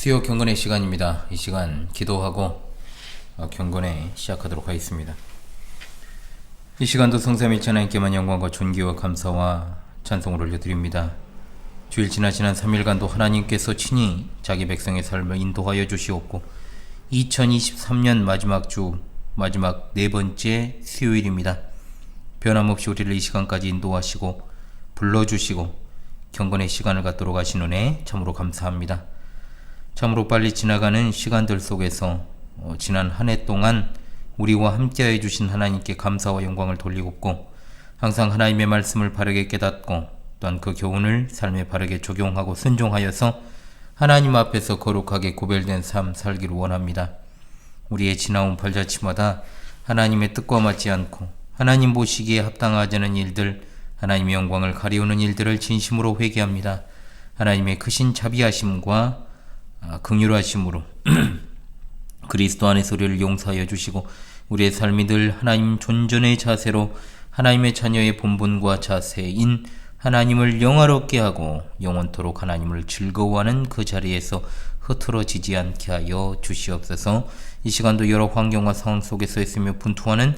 수요 경건의 시간입니다. 이 시간 기도하고 경건에 시작하도록 하겠습니다. 이 시간도 성삼일체 하나님께만 영광과 존귀와 감사와 찬송을 올려드립니다. 주일 지난 3일간도 하나님께서 친히 자기 백성의 삶을 인도하여 주시옵고 2023년 마지막 주 마지막 네 번째 수요일입니다. 변함없이 우리를 이 시간까지 인도하시고 불러주시고 경건의 시간을 갖도록 하신 은혜 참으로 감사합니다. 참으로 빨리 지나가는 시간들 속에서 지난 한 해 동안 우리와 함께해 주신 하나님께 감사와 영광을 돌리고 항상 하나님의 말씀을 바르게 깨닫고 또한 그 교훈을 삶에 바르게 적용하고 순종하여서 하나님 앞에서 거룩하게 구별된 삶 살기를 원합니다. 우리의 지나온 발자취마다 하나님의 뜻과 맞지 않고 하나님 보시기에 합당하지 않은 일들, 하나님의 영광을 가리우는 일들을 진심으로 회개합니다. 하나님의 크신 자비하심과 긍휼하심으로 그리스도 안에서 우리를 용서하여 주시고 우리의 삶이 늘 하나님 존전의 자세로 하나님의 자녀의 본분과 자세인 하나님을 영화롭게 하고 영원토록 하나님을 즐거워하는 그 자리에서 흐트러지지 않게 하여 주시옵소서. 이 시간도 여러 환경과 상황 속에서 있으며 분투하는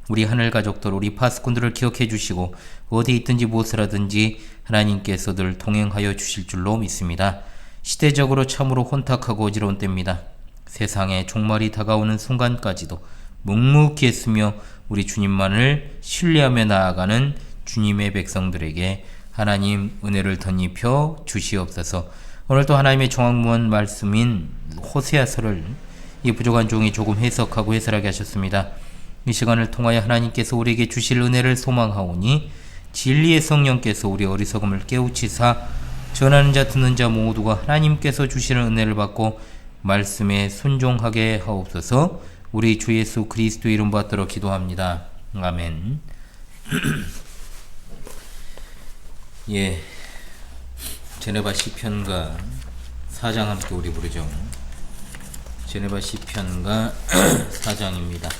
우리 하늘 가족들, 우리 파수꾼들을 기억해 주시고 어디 있든지 무엇을 하든지 하나님께서 늘 동행하여 주실 줄로 믿습니다. 시대적으로 참으로 혼탁하고 어지러운 때입니다. 세상에 종말이 다가오는 순간까지도 묵묵히 했으며 우리 주님만을 신뢰하며 나아가는 주님의 백성들에게 하나님 은혜를 덧입혀 주시옵소서. 오늘도 하나님의 정확무한 말씀인 호세아서를 이 부족한 종이 조금 해석하고 해설하게 하셨습니다. 이 시간을 통하여 하나님께서 우리에게 주실 은혜를 소망하오니 진리의 성령께서 우리 어리석음을 깨우치사 전하는 자 듣는 자 모두가 하나님께서 주시는 은혜를 받고 말씀에 순종하게 하옵소서. 우리 주 예수 그리스도 이름 받들어 기도합니다. 아멘. 예, 제네바 시편가 4장 함께 우리 부르죠. 제네바 시편가 4장입니다.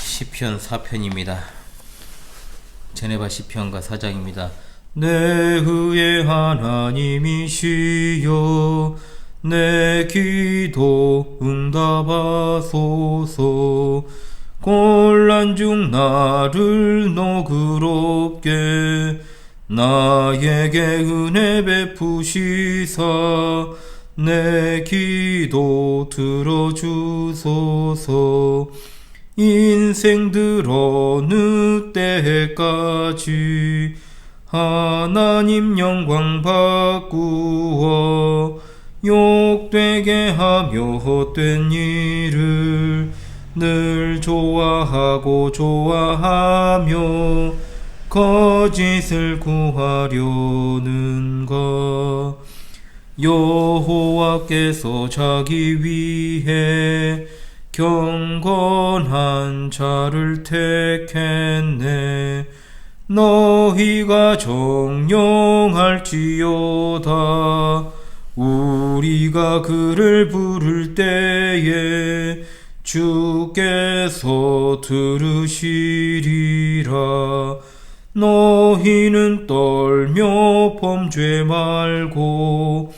시편 4편입니다. 제네바 시편가 4장입니다. 내 의의 하나님이시여 내 기도 응답하소서. 곤란 중 나를 너그럽게 나에게 은혜 베푸시사 내 기도 들어주소서. 인생 들어 어느 때까지 하나님 영광 바꾸어 욕되게 하며 헛된 일을 늘 좋아하고 좋아하며 거짓을 구하려는가. 여호와께서 자기 위해 경건한 자를 택했네. 너희가 정령할지어다. 우리가 그를 부를 때에 주께서 들으시리라. 너희는 떨며 범죄 말고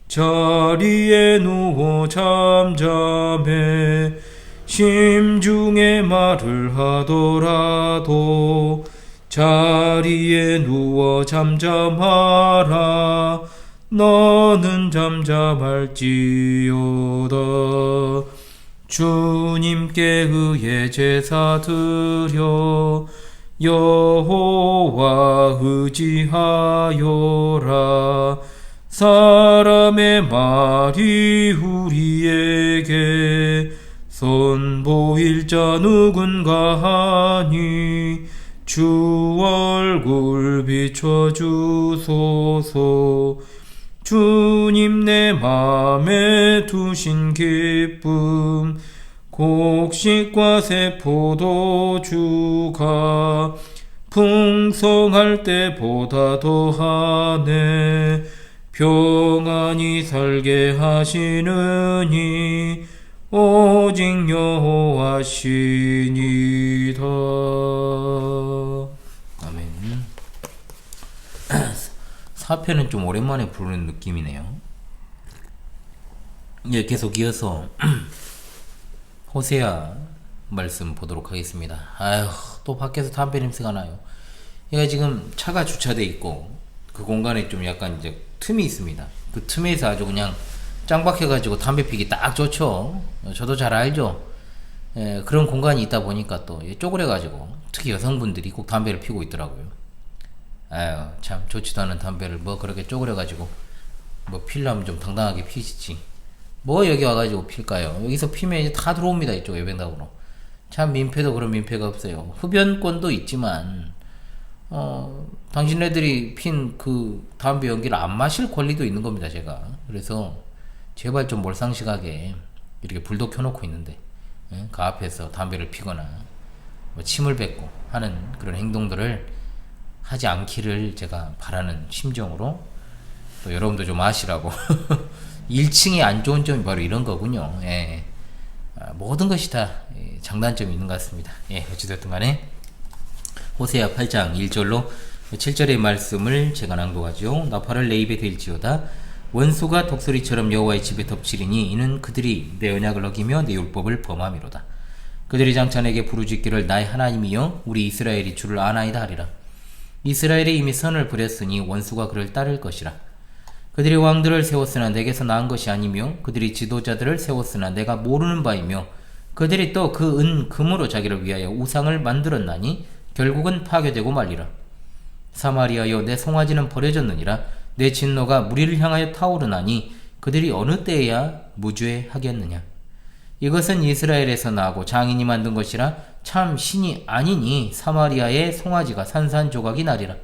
자리에 누워 잠잠해. 심중에 말을 하더라도 자리에 누워 잠잠하라. 너는 잠잠할지어다. 주님께 의해 제사 드려 여호와 의지하여라. 사람의 말이 우리에게 선보일 자 누군가 하니 주 얼굴 비춰주소서. 주님 내 맘에 두신 기쁨 곡식과 새 포도주가 풍성할 때보다 더하네. 평안히 살게 하시느니 오직 여호와시니이다. 아멘. 4편은 좀 오랜만에 부르는 느낌이네요. 예, 계속 이어서 호세아 말씀 보도록 하겠습니다. 아휴, 또 밖에서 담배 냄새가 나요. 얘가 지금 차가 주차돼 있고 그 공간에 좀 약간 이제 틈이 있습니다. 그 틈에서 아주 그냥 짱박해가지고 담배 피기 딱 좋죠. 저도 잘 알죠. 예, 그런 공간이 있다 보니까 또 쪼그려가지고 특히 여성분들이 꼭 담배를 피고 있더라고요. 아유, 참 좋지도 않은 담배를 뭐 그렇게 쪼그려가지고 뭐 필라면 좀 당당하게 피시지. 뭐 여기 와가지고 필까요? 여기서 피면 이제 다 들어옵니다. 이쪽 외변당으로. 참 민폐도 그런 민폐가 없어요. 흡연권도 있지만 당신네들이 핀 그 담배 연기를 안 마실 권리도 있는 겁니다. 제가. 그래서 제발 좀 몰상식하게 이렇게 불도 켜놓고 있는데 그 앞에서 담배를 피거나 뭐 침을 뱉고 하는 그런 행동들을 하지 않기를 제가 바라는 심정으로 또 여러분도 좀 아시라고 1층이 안 좋은 점이 바로 이런 거군요. 예. 모든 것이 다 장단점이 있는 것 같습니다. 예, 어찌됐든 간에 호세아 8장 1절로 7절의 말씀을 제가 낭독하죠. 나팔을 내 입에 댈지어다 원수가 독수리처럼 여호와의 집에 덮치리니 이는 그들이 내 언약을 어기며 내 율법을 범함이로다. 그들이 장차 내게 부르짖기를 나의 하나님이여 우리 이스라엘이 주를 아나이다 하리라. 이스라엘이 이미 선을 부렸으니 원수가 그를 따를 것이라. 그들이 왕들을 세웠으나 내게서 나은 것이 아니며 그들이 지도자들을 세웠으나 내가 모르는 바이며 그들이 또 그 은 금으로 자기를 위하여 우상을 만들었나니 결국은 파괴되고 말리라. 사마리아여 내 송아지는 버려졌느니라. 내 진노가 무리를 향하여 타오르나니 그들이 어느 때에야 무죄하겠느냐. 이것은 이스라엘에서 나고 장인이 만든 것이라 참 신이 아니니 사마리아의 송아지가 산산조각이 나리라.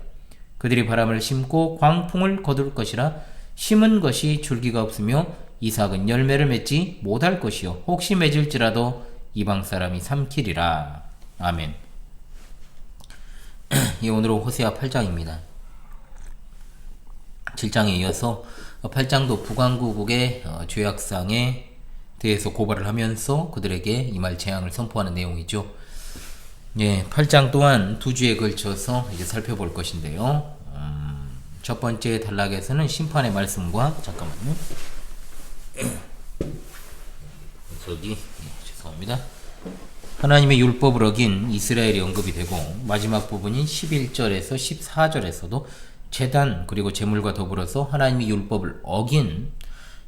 그들이 바람을 심고 광풍을 거둘 것이라 심은 것이 줄기가 없으며 이삭은 열매를 맺지 못할 것이요 혹시 맺을지라도 이방 사람이 삼키리라. 아멘. 예, 오늘은 호세아 8장입니다. 7장에 이어서 8장도 북왕국의 죄악상에 대해서 고발을 하면서 그들에게 임할 재앙을 선포하는 내용이죠. 예, 8장 또한 두 주에 걸쳐서 이제 살펴볼 것인데요. 첫 번째 단락에서는 심판의 말씀과 잠깐만요. 죄송합니다. 하나님의 율법을 어긴 이스라엘이 언급이 되고 마지막 부분인 11절에서 14절에서도 제단 그리고 제물과 더불어서 하나님의 율법을 어긴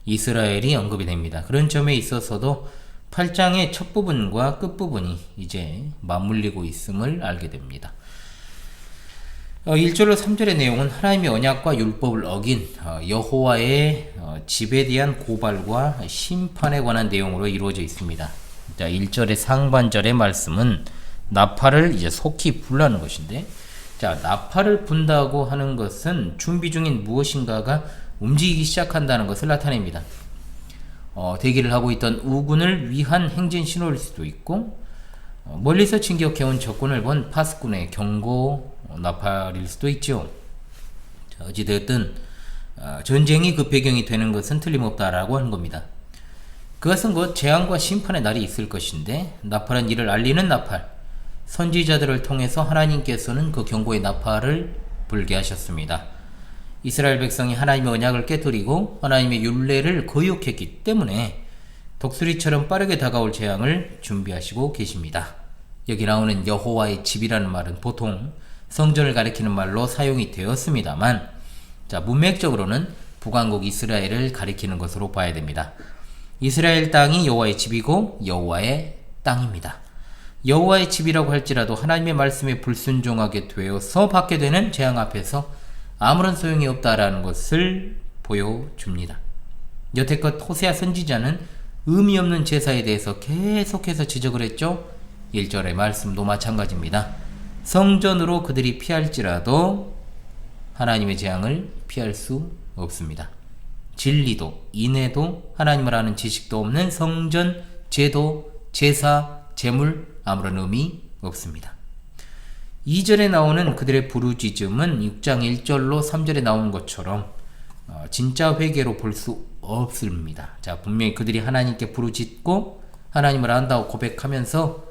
이스라엘이 언급이 됩니다. 그런 점에 있어서도 8장의 첫 부분과 끝 부분이 이제 맞물리고 있음을 알게 됩니다. 1절로 3절의 내용은 하나님의 언약과 율법을 어긴 여호와의 집에 대한 고발과 심판에 관한 내용으로 이루어져 있습니다. 자, 1절의 상반절의 말씀은 나팔을 이제 속히 불라는 것인데, 자, 나팔을 분다고 하는 것은 준비 중인 무엇인가가 움직이기 시작한다는 것을 나타냅니다. 대기를 하고 있던 우군을 위한 행진 신호일 수도 있고, 멀리서 진격해온 적군을 본 파수꾼의 경고 나팔일 수도 있죠. 자, 어찌되었든 전쟁이 그 배경이 되는 것은 틀림없다라고 하는 겁니다. 그것은 곧 재앙과 심판의 날이 있을 것인데 나팔은 이를 알리는 나팔, 선지자들을 통해서 하나님께서는 그 경고의 나팔을 불게 하셨습니다. 이스라엘 백성이 하나님의 언약을 깨뜨리고 하나님의 율례를 거역했기 때문에 독수리처럼 빠르게 다가올 재앙을 준비하시고 계십니다. 여기 나오는 여호와의 집이라는 말은 보통 성전을 가리키는 말로 사용이 되었습니다만, 자, 문맥적으로는 북왕국 이스라엘을 가리키는 것으로 봐야 됩니다. 이스라엘 땅이 여호와의 집이고 여호와의 땅입니다. 여호와의 집이라고 할지라도 하나님의 말씀에 불순종하게 되어서 받게 되는 재앙 앞에서 아무런 소용이 없다라는 것을 보여줍니다. 여태껏 호세아 선지자는 의미 없는 제사에 대해서 계속해서 지적을 했죠. 1절의 말씀도 마찬가지입니다. 성전으로 그들이 피할지라도 하나님의 재앙을 피할 수 없습니다. 진리도 인애도 하나님을 아는 지식도 없는 성전, 제도, 제사, 제물 아무런 의미 없습니다. 2절에 나오는 그들의 부르짖음은 6장 1절로 3절에 나온 것처럼 진짜 회개로 볼 수 없습니다. 자, 분명히 그들이 하나님께 부르짖고 하나님을 안다고 고백하면서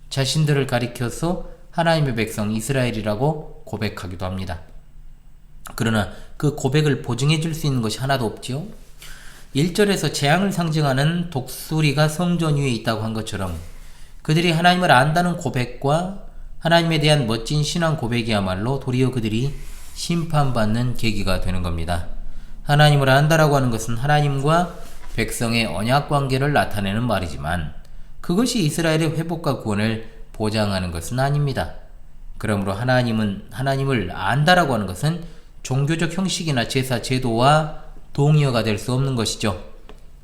자신들을 가리켜서 하나님의 백성 이스라엘이라고 고백하기도 합니다. 그러나 그 고백을 보증해 줄 수 있는 것이 하나도 없지요. 1절에서 재앙을 상징하는 독수리가 성전 위에 있다고 한 것처럼 그들이 하나님을 안다는 고백과 하나님에 대한 멋진 신앙 고백이야말로 도리어 그들이 심판받는 계기가 되는 겁니다. 하나님을 안다라고 하는 것은 하나님과 백성의 언약 관계를 나타내는 말이지만 그것이 이스라엘의 회복과 구원을 보장하는 것은 아닙니다. 그러므로 하나님을 안다라고 하는 것은 종교적 형식이나 제사 제도와 동의어가 될 수 없는 것이죠.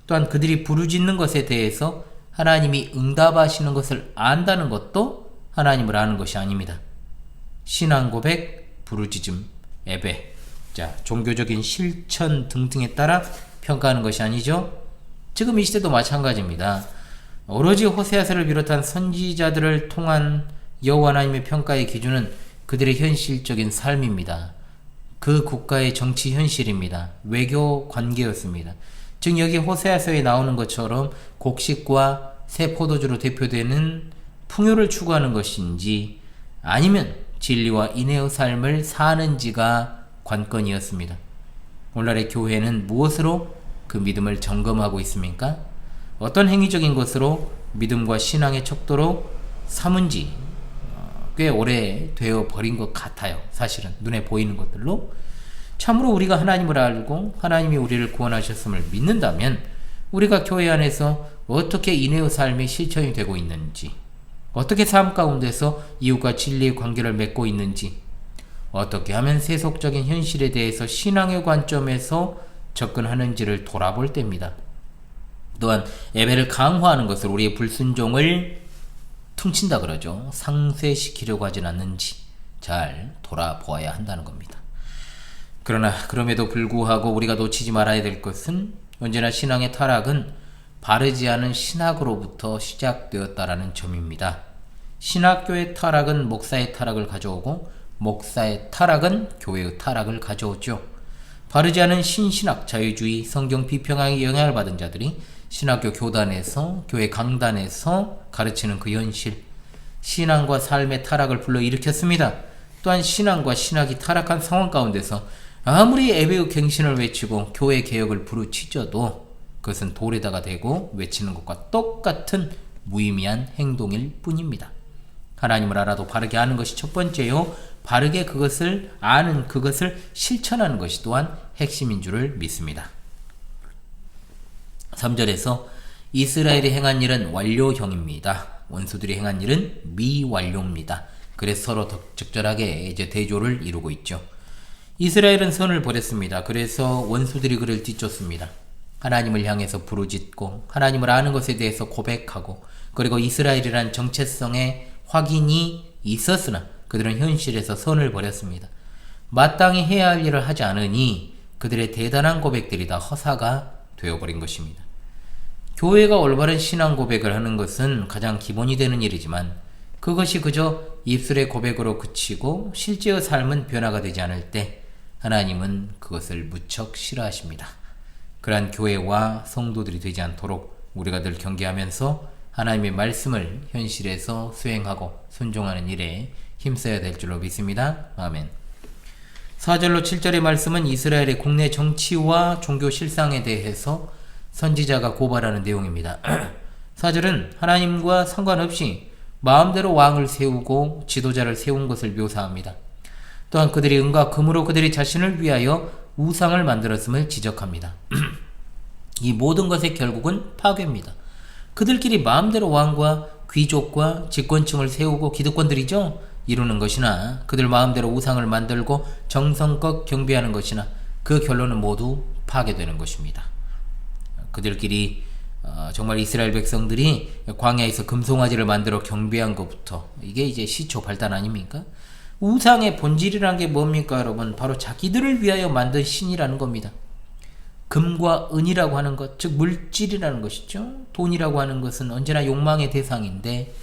또한 그들이 부르짖는 것에 대해서 하나님이 응답하시는 것을 안다는 것도 하나님을 아는 것이 아닙니다. 신앙 고백, 부르짖음, 예배, 종교적인 실천 등등에 따라 평가하는 것이 아니죠. 지금 이 시대도 마찬가지입니다. 오로지 호세아서를 비롯한 선지자들을 통한 여호와 하나님의 평가의 기준은 그들의 현실적인 삶입니다. 그 국가의 정치 현실입니다. 외교 관계였습니다. 즉 여기 호세아서에 나오는 것처럼 곡식과 새 포도주로 대표되는 풍요를 추구하는 것인지 아니면 진리와 인애의 삶을 사는지가 관건이었습니다. 오늘날의 교회는 무엇으로 그 믿음을 점검하고 있습니까? 어떤 행위적인 것으로 믿음과 신앙의 척도로 삼은지 꽤 오래 되어 버린 것 같아요. 사실은 눈에 보이는 것들로. 참으로 우리가 하나님을 알고 하나님이 우리를 구원하셨음을 믿는다면 우리가 교회 안에서 어떻게 인애의 삶이 실천이 되고 있는지, 어떻게 삶 가운데서 이웃과 진리의 관계를 맺고 있는지, 어떻게 하면 세속적인 현실에 대해서 신앙의 관점에서 접근하는지를 돌아볼 때입니다. 또한 예배를 강화하는 것을 우리의 불순종을 퉁친다 그러죠. 상쇄시키려고 하진 않는지 잘 돌아보아야 한다는 겁니다. 그러나 그럼에도 불구하고 우리가 놓치지 말아야 될 것은 언제나 신앙의 타락은 바르지 않은 신학으로부터 시작되었다라는 점입니다. 신학교의 타락은 목사의 타락을 가져오고 목사의 타락은 교회의 타락을 가져오죠. 바르지 않은 신신학, 자유주의, 성경 비평학의 영향을 받은 자들이 신학교 교단에서, 교회 강단에서 가르치는 그 현실, 신앙과 삶의 타락을 불러일으켰습니다. 또한 신앙과 신학이 타락한 상황 가운데서 아무리 예배의 갱신을 외치고 교회 개혁을 부르짖어도 그것은 돌에다가 대고 외치는 것과 똑같은 무의미한 행동일 뿐입니다. 하나님을 알아도 바르게 아는 것이 첫 번째요. 바르게 그것을 아는, 그것을 실천하는 것이 또한 핵심인 줄을 믿습니다. 3절에서 이스라엘이 행한 일은 완료형입니다. 원수들이 행한 일은 미완료입니다. 그래서 서로 적절하게 이제 대조를 이루고 있죠. 이스라엘은 선을 버렸습니다. 그래서 원수들이 그를 뒤쫓습니다. 하나님을 향해서 부르짖고 하나님을 아는 것에 대해서 고백하고 그리고 이스라엘이란 정체성의 확인이 있었으나 그들은 현실에서 선을 버렸습니다. 마땅히 해야 할 일을 하지 않으니 그들의 대단한 고백들이 다 허사가 되어버린 것입니다. 교회가 올바른 신앙 고백을 하는 것은 가장 기본이 되는 일이지만 그것이 그저 입술의 고백으로 그치고 실제의 삶은 변화가 되지 않을 때 하나님은 그것을 무척 싫어하십니다. 그러한 교회와 성도들이 되지 않도록 우리가 늘 경계하면서 하나님의 말씀을 현실에서 수행하고 순종하는 일에 힘써야 될 줄로 믿습니다. 아멘. 4절로 7절의 말씀은 이스라엘의 국내 정치와 종교 실상에 대해서 선지자가 고발하는 내용입니다. 4절은 하나님과 상관없이 마음대로 왕을 세우고 지도자를 세운 것을 묘사합니다. 또한 그들이 은과 금으로 그들이 자신을 위하여 우상을 만들었음을 지적합니다. 이 모든 것의 결국은 파괴입니다. 그들끼리 마음대로 왕과 귀족과 집권층을 세우고 기득권들이죠. 이루는 것이나 그들 마음대로 우상을 만들고 정성껏 경배하는 것이나 그 결론은 모두 파괴되는 것입니다. 그들끼리 정말 이스라엘 백성들이 광야에서 금송아지를 만들어 경배한 것부터 이게 이제 시초 발단 아닙니까? 우상의 본질이라는 게 뭡니까 여러분? 바로 자기들을 위하여 만든 신이라는 겁니다. 금과 은이라고 하는 것, 즉 물질이라는 것이죠. 돈이라고 하는 것은 언제나 욕망의 대상인데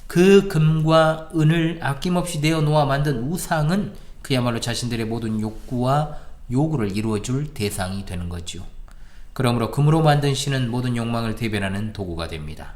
그 금과 은을 아낌없이 내어놓아 만든 우상은 그야말로 자신들의 모든 욕구와 요구를 이루어줄 대상이 되는 거죠. 그러므로 금으로 만든 신은 모든 욕망을 대변하는 도구가 됩니다.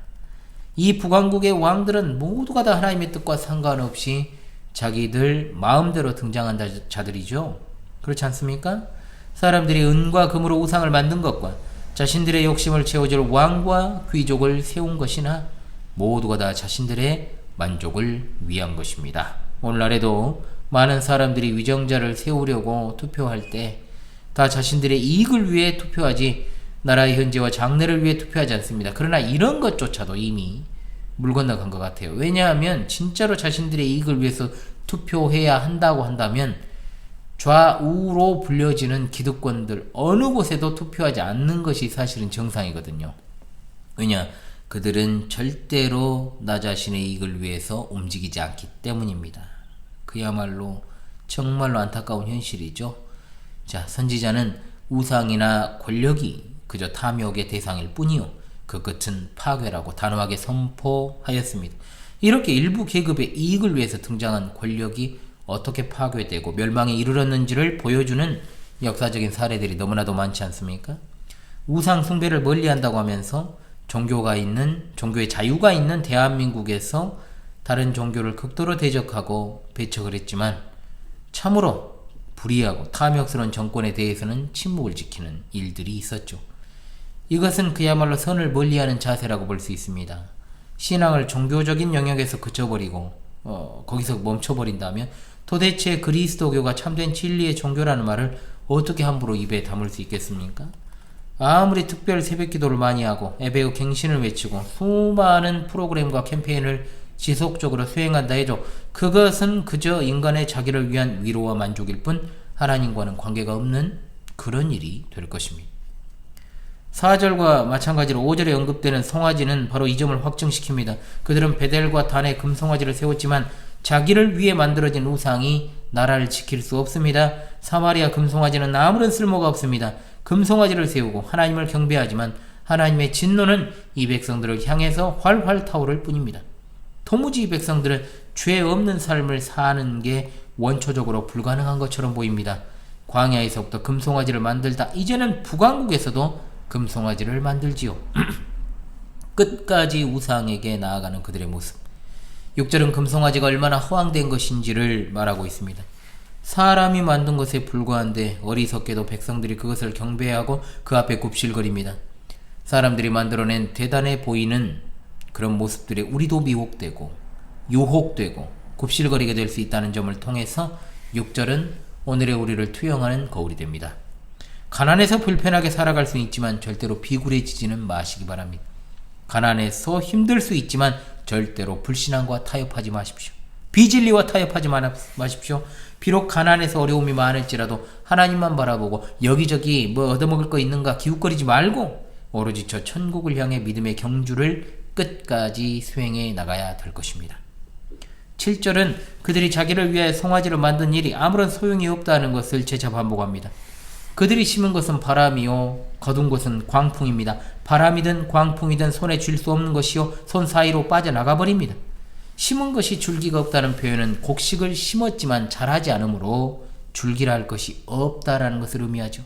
이 북왕국의 왕들은 모두가 다 하나님의 뜻과 상관없이 자기들 마음대로 등장한 자들이죠. 그렇지 않습니까? 사람들이 은과 금으로 우상을 만든 것과 자신들의 욕심을 채워줄 왕과 귀족을 세운 것이나 모두가 다 자신들의 만족을 위한 것입니다. 오늘날에도 많은 사람들이 위정자를 세우려고 투표할 때 다 자신들의 이익을 위해 투표하지 나라의 현재와 장래를 위해 투표하지 않습니다. 그러나 이런 것조차도 이미 물 건너간 것 같아요. 왜냐하면 진짜로 자신들의 이익을 위해서 투표해야 한다고 한다면 좌우로 불려지는 기득권들 어느 곳에도 투표하지 않는 것이 사실은 정상이거든요. 왜냐? 그들은 절대로 나 자신의 이익을 위해서 움직이지 않기 때문입니다. 그야말로 정말로 안타까운 현실이죠. 자, 선지자는 우상이나 권력이 그저 탐욕의 대상일 뿐이요 그 끝은 파괴라고 단호하게 선포하였습니다. 이렇게 일부 계급의 이익을 위해서 등장한 권력이 어떻게 파괴되고 멸망에 이르렀는지를 보여주는 역사적인 사례들이 너무나도 많지 않습니까? 우상 숭배를 멀리한다고 하면서 종교의 자유가 있는 대한민국에서 다른 종교를 극도로 대적하고 배척을 했지만 참으로 불의하고 탐욕스러운 정권에 대해서는 침묵을 지키는 일들이 있었죠. 이것은 그야말로 선을 멀리하는 자세라고 볼 수 있습니다. 신앙을 종교적인 영역에서 그쳐버리고 거기서 멈춰버린다면 도대체 그리스도교가 참된 진리의 종교라는 말을 어떻게 함부로 입에 담을 수 있겠습니까? 아무리 특별 새벽기도를 많이 하고 예배의 갱신을 외치고 수많은 프로그램과 캠페인을 지속적으로 수행한다 해도 그것은 그저 인간의 자기를 위한 위로와 만족일 뿐 하나님과는 관계가 없는 그런 일이 될 것입니다. 4절과 마찬가지로 5절에 언급되는 송아지는 바로 이 점을 확증시킵니다. 그들은 베델과 단에 금송아지를 세웠지만 자기를 위해 만들어진 우상이 나라를 지킬 수 없습니다. 사마리아 금송아지는 아무런 쓸모가 없습니다. 금송아지를 세우고 하나님을 경배하지만 하나님의 진노는 이 백성들을 향해서 활활 타오를 뿐입니다. 도무지 이 백성들은 죄 없는 삶을 사는 게 원초적으로 불가능한 것처럼 보입니다. 광야에서부터 금송아지를 만들다 이제는 북왕국에서도 금송아지를 만들지요. 끝까지 우상에게 나아가는 그들의 모습. 6절은 금송아지가 얼마나 허황된 것인지를 말하고 있습니다. 사람이 만든 것에 불과한데 어리석게도 백성들이 그것을 경배하고 그 앞에 굽실거립니다. 사람들이 만들어낸 대단해 보이는 그런 모습들에 우리도 미혹되고 유혹되고 굽실거리게 될 수 있다는 점을 통해서 6절은 오늘의 우리를 투영하는 거울이 됩니다. 가난해서 불편하게 살아갈 수는 있지만 절대로 비굴해지지는 마시기 바랍니다. 가난해서 힘들 수 있지만 절대로 불신앙과 타협하지 마십시오. 비진리와 타협하지 마십시오. 비록 가난해서 어려움이 많을지라도 하나님만 바라보고 여기저기 뭐 얻어먹을 거 있는가 기웃거리지 말고 오로지 저 천국을 향해 믿음의 경주를 끝까지 수행해 나가야 될 것입니다. 7절은 그들이 자기를 위해 송아지를 만든 일이 아무런 소용이 없다는 것을 재차 반복합니다. 그들이 심은 것은 바람이요 거둔 것은 광풍입니다. 바람이든 광풍이든 손에 쥘 수 없는 것이요 손 사이로 빠져나가 버립니다. 심은 것이 줄기가 없다는 표현은 곡식을 심었지만 자라지 않으므로 줄기라 할 것이 없다라는 것을 의미하죠.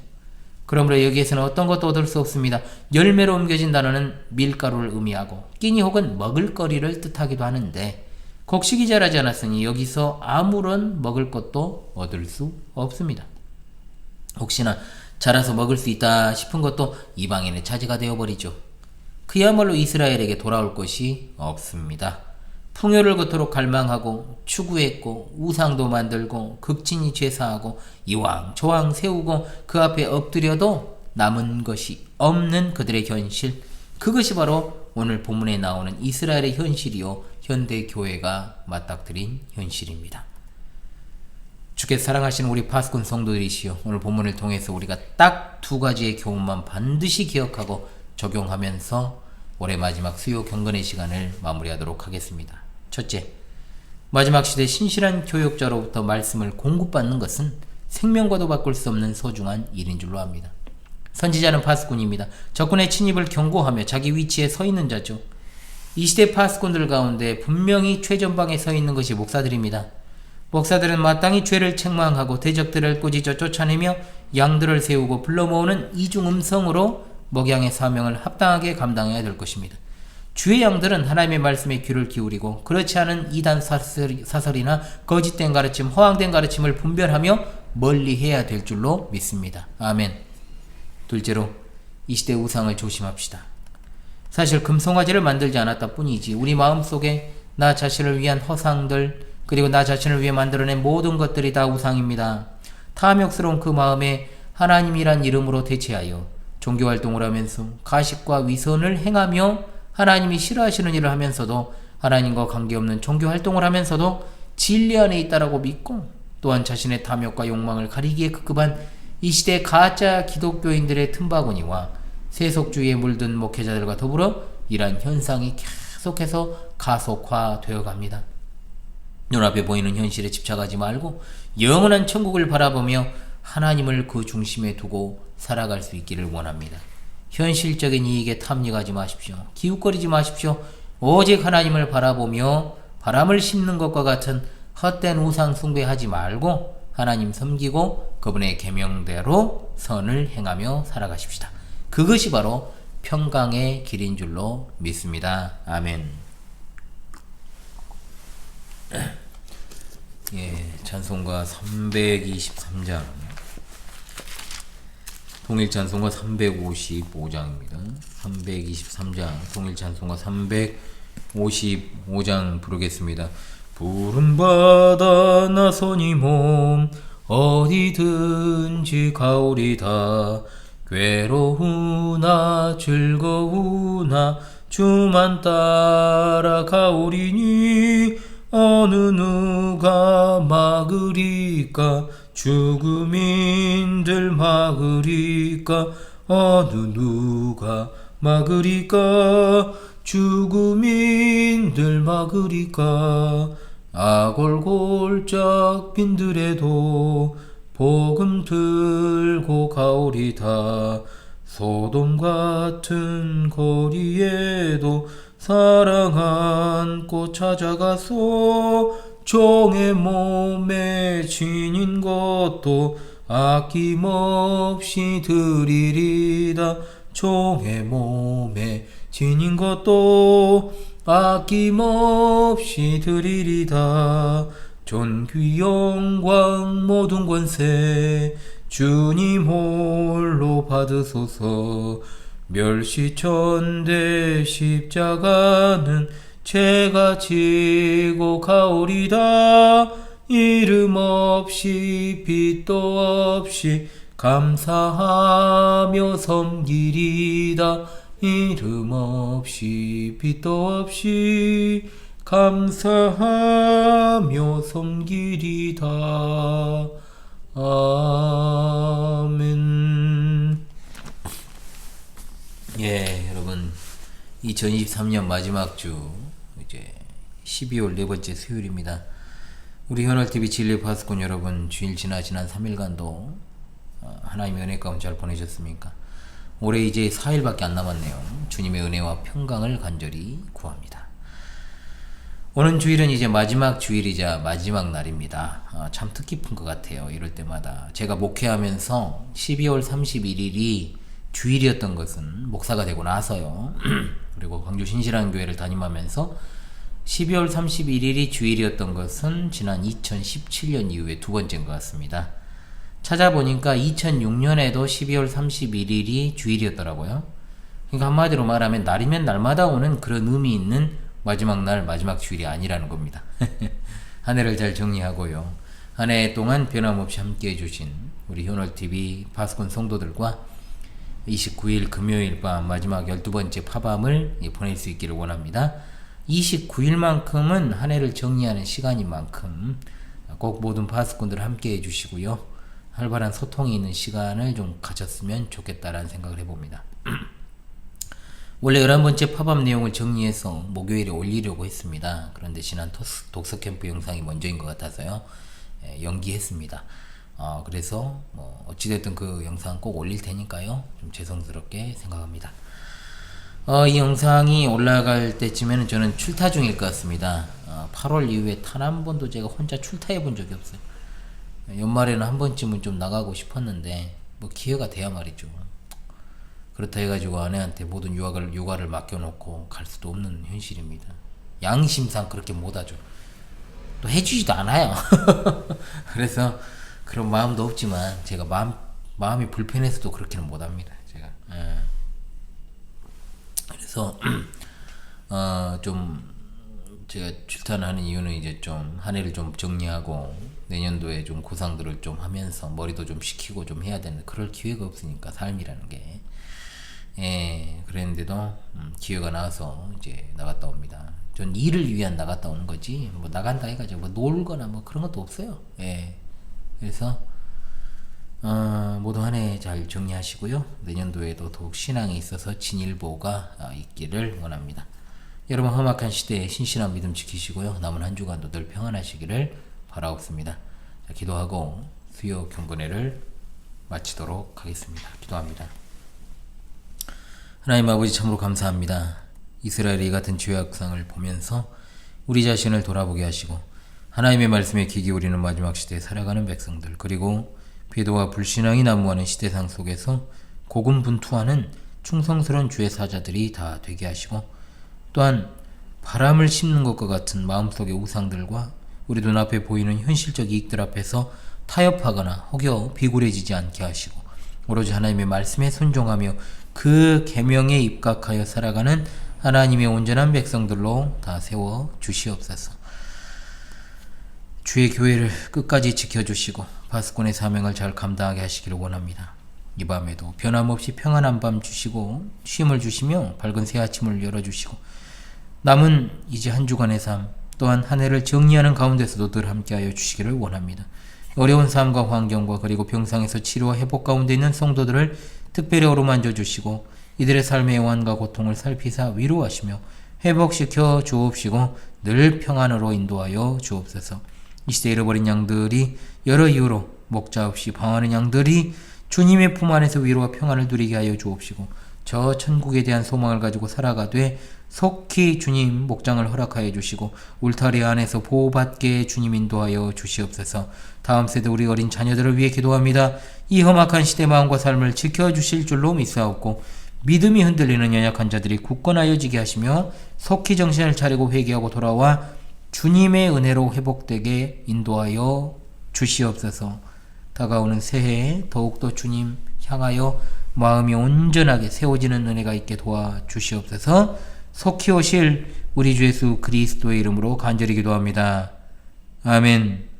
그러므로 여기에서는 어떤 것도 얻을 수 없습니다. 열매로 옮겨진 단어는 밀가루를 의미하고 끼니 혹은 먹을거리를 뜻하기도 하는데 곡식이 자라지 않았으니 여기서 아무런 먹을 것도 얻을 수 없습니다. 혹시나 자라서 먹을 수 있다 싶은 것도 이방인의 차지가 되어버리죠. 그야말로 이스라엘에게 돌아올 것이 없습니다. 풍요를 그토록 갈망하고 추구했고 우상도 만들고 극진히 제사하고 이왕 저왕 세우고 그 앞에 엎드려도 남은 것이 없는 그들의 현실, 그것이 바로 오늘 본문에 나오는 이스라엘의 현실이요 현대 교회가 맞닥뜨린 현실입니다. 주께서 사랑하시는 우리 파수꾼 성도들이시여, 오늘 본문을 통해서 우리가 딱 두 가지의 교훈만 반드시 기억하고 적용하면서 올해 마지막 수요 경건의 시간을 마무리하도록 하겠습니다. 첫째, 마지막 시대 신실한 교육자로부터 말씀을 공급받는 것은 생명과도 바꿀 수 없는 소중한 일인 줄로 압니다. 선지자는 파수꾼입니다. 적군의 침입을 경고하며 자기 위치에 서 있는 자죠. 이 시대 파수꾼들 가운데 분명히 최전방에 서 있는 것이 목사들입니다. 목사들은 마땅히 죄를 책망하고 대적들을 꾸짖어 쫓아내며 양들을 세우고 불러 모으는 이중 음성으로 목양의 사명을 합당하게 감당해야 될 것입니다. 주의 양들은 하나님의 말씀에 귀를 기울이고 그렇지 않은 이단 사설이나 거짓된 가르침, 허황된 가르침을 분별하며 멀리해야 될 줄로 믿습니다. 아멘. 둘째로, 이 시대 우상을 조심합시다. 사실 금송아지를 만들지 않았다 뿐이지 우리 마음속에 나 자신을 위한 허상들 그리고 나 자신을 위해 만들어낸 모든 것들이 다 우상입니다. 탐욕스러운 그 마음에 하나님이란 이름으로 대체하여 종교활동을 하면서 가식과 위선을 행하며 하나님이 싫어하시는 일을 하면서도 하나님과 관계없는 종교활동을 하면서도 진리 안에 있다라고 믿고 또한 자신의 탐욕과 욕망을 가리기에 급급한 이 시대 가짜 기독교인들의 틈바구니와 세속주의에 물든 목회자들과 더불어 이러한 현상이 계속해서 가속화되어 갑니다. 눈앞에 보이는 현실에 집착하지 말고 영원한 천국을 바라보며 하나님을 그 중심에 두고 살아갈 수 있기를 원합니다. 현실적인 이익에 탐닉하지 마십시오. 기웃거리지 마십시오. 오직 하나님을 바라보며 바람을 심는 것과 같은 헛된 우상 숭배하지 말고 하나님 섬기고 그분의 계명대로 선을 행하며 살아가십시다. 그것이 바로 평강의 길인 줄로 믿습니다. 아멘. 예, 찬송가 323장 통일 찬송가 355장입니다. 323장 통일 찬송가 355장 부르겠습니다. 푸른 바다 나선이 몸 어디든지 가오리다. 괴로우나 즐거우나 주만 따라 가오리니 어느 누가 막으리까. 죽음인들 막으리까. 어느 누가 막으리까. 죽음인들 막으리까. 아골골짝 빈들에도 복음 들고 가오리다. 소돔 같은 거리에도 사랑 안고 찾아가서 종의 몸에 지닌 것도 아낌없이 드리리다. 종의 몸에 지닌 것도 아낌없이 드리리다. 존귀 영광 모든 권세 주님 홀로 받으소서. 멸시천대 십자가는 제가 지고 가오리다. 이름 없이 빛도 없이 감사하며 섬기리다. 이름 없이 빛도 없이 감사하며 섬기리다. 아멘. 예, 여러분 2023년 마지막 주 이제 12월 네 번째 수요일입니다. 우리 현월TV 진리 파수꾼 여러분, 주일 지난 3일간도 하나님의 은혜 가운데 잘 보내셨습니까? 올해 이제 4일밖에 안 남았네요. 주님의 은혜와 평강을 간절히 구합니다. 오는 주일은 이제 마지막 주일이자 마지막 날입니다. 참 뜻깊은 것 같아요. 이럴 때마다 제가 목회하면서 12월 31일이 주일이었던 것은 목사가 되고 나서요. 그리고 광주 신실한교회를 담임하면서 12월 31일이 주일이었던 것은 지난 2017년 이후에 두 번째인 것 같습니다. 찾아보니까 2006년에도 12월 31일이 주일이었더라고요. 그러니까 한마디로 말하면 날이면 날마다 오는 그런 의미 있는 마지막 날, 마지막 주일이 아니라는 겁니다. 한 해를 잘 정리하고요. 한 해 동안 변함없이 함께 해주신 우리 현월TV 파수꾼 성도들과 29일 금요일 밤 마지막 12번째 파밤을 보낼 수 있기를 원합니다. 29일만큼은 한 해를 정리하는 시간인 만큼 꼭 모든 파수꾼들 함께 해주시고요. 활발한 소통이 있는 시간을 좀 가졌으면 좋겠다라는 생각을 해봅니다. 원래 11번째 팝업 내용을 정리해서 목요일에 올리려고 했습니다. 그런데 지난 독서 캠프 영상이 먼저인 것 같아서요. 연기했습니다. 그래서 어찌됐든 그 영상 꼭 올릴 테니까요. 좀 죄송스럽게 생각합니다. 이 영상이 올라갈 때쯤에는 저는 출타 중일 것 같습니다. 8월 이후에 단 한 번도 제가 혼자 출타해 본 적이 없어요. 연말에는 한 번쯤은 좀 나가고 싶었는데 기회가 돼야 말이죠. 그렇다 해가지고 아내한테 모든 육아를 맡겨놓고 갈 수도 없는 현실입니다. 양심상 그렇게 못하죠. 또 해주지도 않아요. 그래서 그런 마음도 없지만 제가 마음이 불편해서도 그렇게는 못합니다. 제가 그래서 좀 제가 출탄하는 이유는 이제 좀 한 해를 좀 정리하고 내년도에 좀 구상들을 좀 하면서 머리도 좀 식히고 좀 해야 되는데 그럴 기회가 없으니까 삶이라는 게 그랬는데도 기회가 나와서 이제 나갔다 옵니다. 전 일을 위한 나갔다 오는 거지 뭐 나간다 해가지고 뭐 놀거나 뭐 그런 것도 없어요. 그래서 모두 한 해 잘 정리하시고요. 내년도에도 더욱 신앙에 있어서 진일보가 있기를 원합니다. 여러분 험악한 시대에 신실한 믿음 지키시고요. 남은 한 주간도 늘 평안하시기를 바라옵습니다. 자, 기도하고 수요 경건회를 마치도록 하겠습니다. 기도합니다. 하나님 아버지 참으로 감사합니다. 이스라엘이 같은 죄악상을 보면서 우리 자신을 돌아보게 하시고 하나님의 말씀에 귀 기울이는 마지막 시대에 살아가는 백성들 그리고 배도와 불신앙이 난무하는 시대상 속에서 고군분투하는 충성스러운 주의 사자들이 다 되게 하시고 또한 바람을 심는 것과 같은 마음속의 우상들과 우리 눈앞에 보이는 현실적 이익들 앞에서 타협하거나 혹여 비굴해지지 않게 하시고 오로지 하나님의 말씀에 순종하며 그 계명에 입각하여 살아가는 하나님의 온전한 백성들로 다 세워 주시옵소서. 주의 교회를 끝까지 지켜주시고 바스콘의 사명을 잘 감당하게 하시기를 원합니다. 이 밤에도 변함없이 평안한 밤 주시고 쉼을 주시며 밝은 새 아침을 열어주시고 남은 이제 한 주간의 삶 또한 한 해를 정리하는 가운데서도 늘 함께하여 주시기를 원합니다. 어려운 삶과 환경과 그리고 병상에서 치료와 회복 가운데 있는 성도들을 특별히 어루만져 주시고 이들의 삶의 애환과 고통을 살피사 위로하시며 회복시켜 주옵시고 늘 평안으로 인도하여 주옵소서. 이 시대에 잃어버린 양들이 여러 이유로 목자 없이 방황하는 양들이 주님의 품 안에서 위로와 평안을 누리게 하여 주옵시고 저 천국에 대한 소망을 가지고 살아가되 속히 주님 목장을 허락하여 주시고 울타리 안에서 보호받게 주님 인도하여 주시옵소서. 다음 세대 우리 어린 자녀들을 위해 기도합니다. 이 험악한 시대 마음과 삶을 지켜주실 줄로 믿사옵고 믿음이 흔들리는 연약한 자들이 굳건하여 지게 하시며 속히 정신을 차리고 회개하고 돌아와 주님의 은혜로 회복되게 인도하여 주시옵소서. 다가오는 새해에 더욱더 주님 향하여 마음이 온전하게 세워지는 은혜가 있게 도와주시옵소서. 속히 오실 우리 주 예수 그리스도의 이름으로 간절히 기도합니다. 아멘.